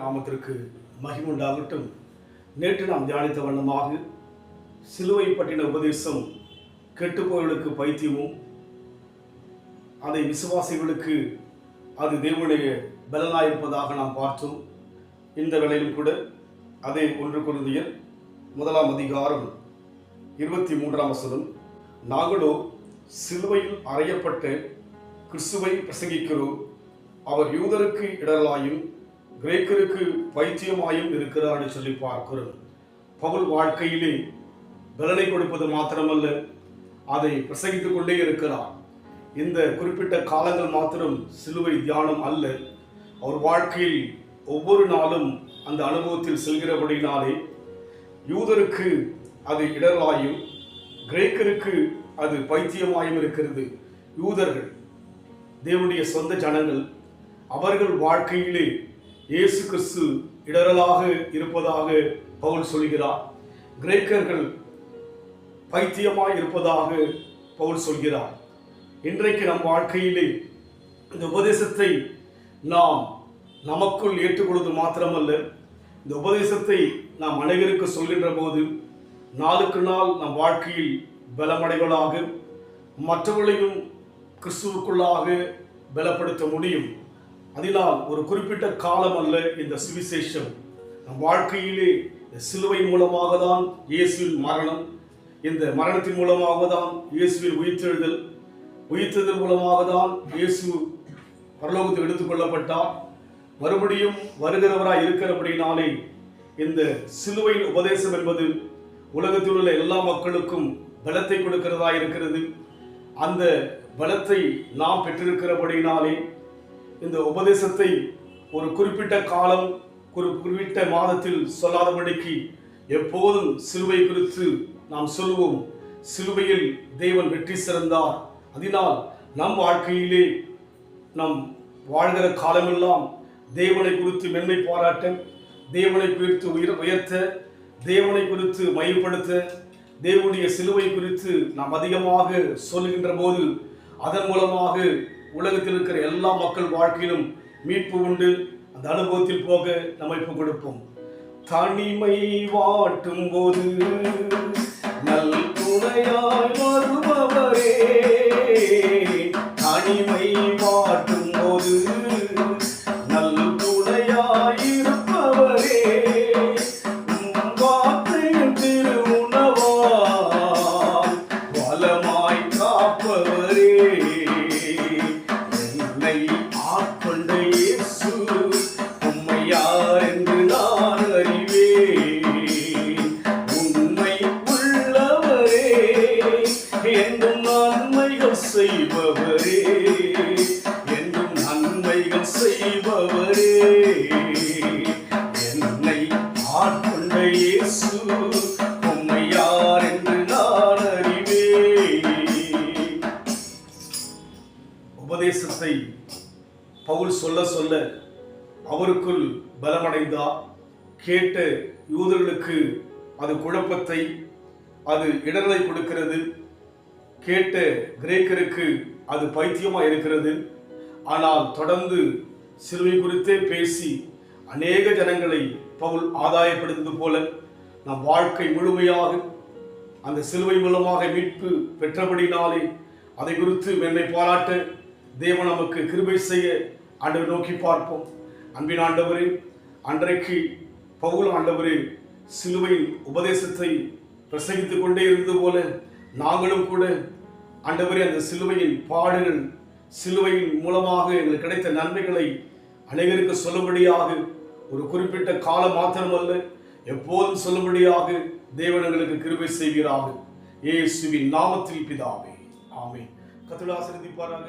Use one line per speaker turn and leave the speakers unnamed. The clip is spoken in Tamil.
நாமத்திற்கு மகிமை உண்டாகட்டும். நேற்று நாம் தியானித்த வண்ணமாக சிலுவை பற்றின உபதேசம் கெட்டுப்போர்களுக்கு பைத்தியமும், அதை விசுவாசிகளுக்கு அது தேவனுடைய பலனாயிருப்பதாக நாம் பார்த்தோம். இந்த வேளையிலும் கூட அதே 1 கொரிந்தியர் 1:23 நாங்களோ சிலுவையில் அறையப்பட்ட கிறிஸ்துவை பிரசங்கிக்கிறோம். அவர் யூதருக்கு இடரலாயும் கிரேக்கருக்கு பைத்தியமாயும் இருக்கிறார் என்று சொல்லி பார்க்கிறோம். பவுல் வாழ்க்கையிலே பலனை கொடுப்பது மாத்திரமல்ல, அதை பிரசங்கித்துக் கொண்டே இருக்கிறார். இந்த குறிப்பிட்ட காலங்கள் மாத்திரம் சிலுவை தியானம் அல்ல, அவர் வாழ்க்கையில் ஒவ்வொரு நாளும் அந்த அனுபவத்தில் செல்கிறபடினாலே யூதருக்கு அது இடரலாயும் கிரேக்கருக்கு அது பைத்தியமாயும் இருக்கிறது. யூதர்கள் தேவனுடைய சொந்த ஜனங்கள், அவர்கள் வாழ்க்கையிலே இயேசு கிறிஸ்து இடரலாக இருப்பதாக பவுல் சொல்கிறார். கிரேக்கர்கள் பைத்தியமாய் இருப்பதாக பவுல் சொல்கிறார். இன்றைக்கு நம் வாழ்க்கையிலே இந்த உபதேசத்தை நாம் நமக்குள் ஏற்றுக்கொள்வது மாத்திரமல்ல, இந்த உபதேசத்தை நாம் அனைவருக்கு சொல்கின்ற போது நாளுக்கு நாள் நம் வாழ்க்கையில் பலமடைவதாக மற்றவர்களையும் கிறிஸ்துவுக்குள்ளாக பலப்படுத்த முடியும். அதனால் ஒரு குறிப்பிட்ட காலம் அல்ல இந்த சுவிசேஷம். நம் வாழ்க்கையிலே சிலுவை மூலமாக தான் இயேசுவின் மரணம், இந்த மரணத்தின் மூலமாக தான் இயேசுவின் உயிர்த்தெழுதல் மூலமாக தான் இயேசு பரலோகத்தில் எடுத்துக்கொள்ளப்பட்டார். மறுபடியும் வருகிறவராய் இருக்கிறபடினாலே இந்த சிலுவையின் உபதேசம் என்பது உலகத்தில் உள்ள எல்லா மக்களுக்கும் பலத்தை கொடுக்கிறதா இருக்கிறது. அந்த பலத்தை நாம் பெற்றிருக்கிறபடினாலே இந்த உபதேசத்தை ஒரு குறிப்பிட்ட காலம், ஒரு குறிப்பிட்ட மாதத்தில் சொல்லாதபடிக்கு எப்போதும் சிலுவை குறித்து நாம் சொல்லுவோம். சிலுவையில் தேவன் வெற்றி சிறந்தார். அதனால் நம் வாழ்க்கையிலே நம் வாழ்கிற காலமெல்லாம் தேவனை குறித்து மென்மை பாராட்ட, தேவனை குறித்து உயர்த்த, தேவனை குறித்து மையப்படுத்த, தேவனுடைய சிலுவை குறித்து நாம் அதிகமாக சொல்லுகின்ற போது அதன் மூலமாக உலகத்தில் இருக்கிற எல்லா மக்கள் வாழ்க்கையிலும் மீட்பு உண்டு. அந்த அனுபவத்தில் போக நம்ம கொடுப்போம். தனிமை வாட்டும் போது நல் துணையாய் வருபவரே, தனிமை வாட்டும் போது நல் துணையாய் இருப்பவரே, வார்த்தையின் திருவுணவால் வலமாய் காப்பவரே, என்னை ஆட்கொண்ட இயேசு உம்மை யார் என்று நான் அறிவேன். உண்மை உள்ளவரே, என்றும் நன்மைகள் செய்பவரே, என்றும் நன்மைகள் செய்பவரே, என்னை ஆட்கொண்ட இயேசு உம்மை யார் என்று நான் அறிவேன். உபதேசத்தை பவுல் சொல்ல சொல்ல அவருக்குள் பலமடைந்தார். கேட்ட யூதர்களுக்கு அது குழப்பத்தை, அது இடரலை கொடுக்கிறது. கேட்ட கிரேக்கருக்கு அது பைத்தியமாக இருக்கிறது. ஆனால் தொடர்ந்து சிலுவை குறித்தே பேசி அநேக ஜனங்களை பவுல் ஆதாயப்படுத்துவது போல நம் வாழ்க்கை முழுமையாக அந்த சிலுவை மூலமாக மீட்பு பெற்றபடினாலே அதை குறித்து மென்மை பாராட்ட தேவன் நமக்கு கிருபை செய்ய ஆண்டவரை நோக்கி பார்ப்போம். அன்பின் ஆண்டவரே, அன்றைக்கு பவுல் ஆண்டவரே சிலுவையின் உபதேசத்தை பிரசங்கித்துக் கொண்டே இருந்தது போல நாங்களும் கூட ஆண்டவரே அந்த சிலுவையின் பாடுகள், சிலுவையின் மூலமாக எங்களுக்கு கிடைத்த நன்மைகளை அனைவருக்கு சொல்லும்படியாக ஒரு குறிப்பிட்ட காலம் மாத்திரமல்ல, எப்போதும் சொல்லும்படியாக தேவன் எங்களுக்கு கிருபை செய்வீராக. இயேசுவின் நாமத்தில் பிதாவே, ஆமென். கர்த்தர் ஆசீர்வதிப்பாராக.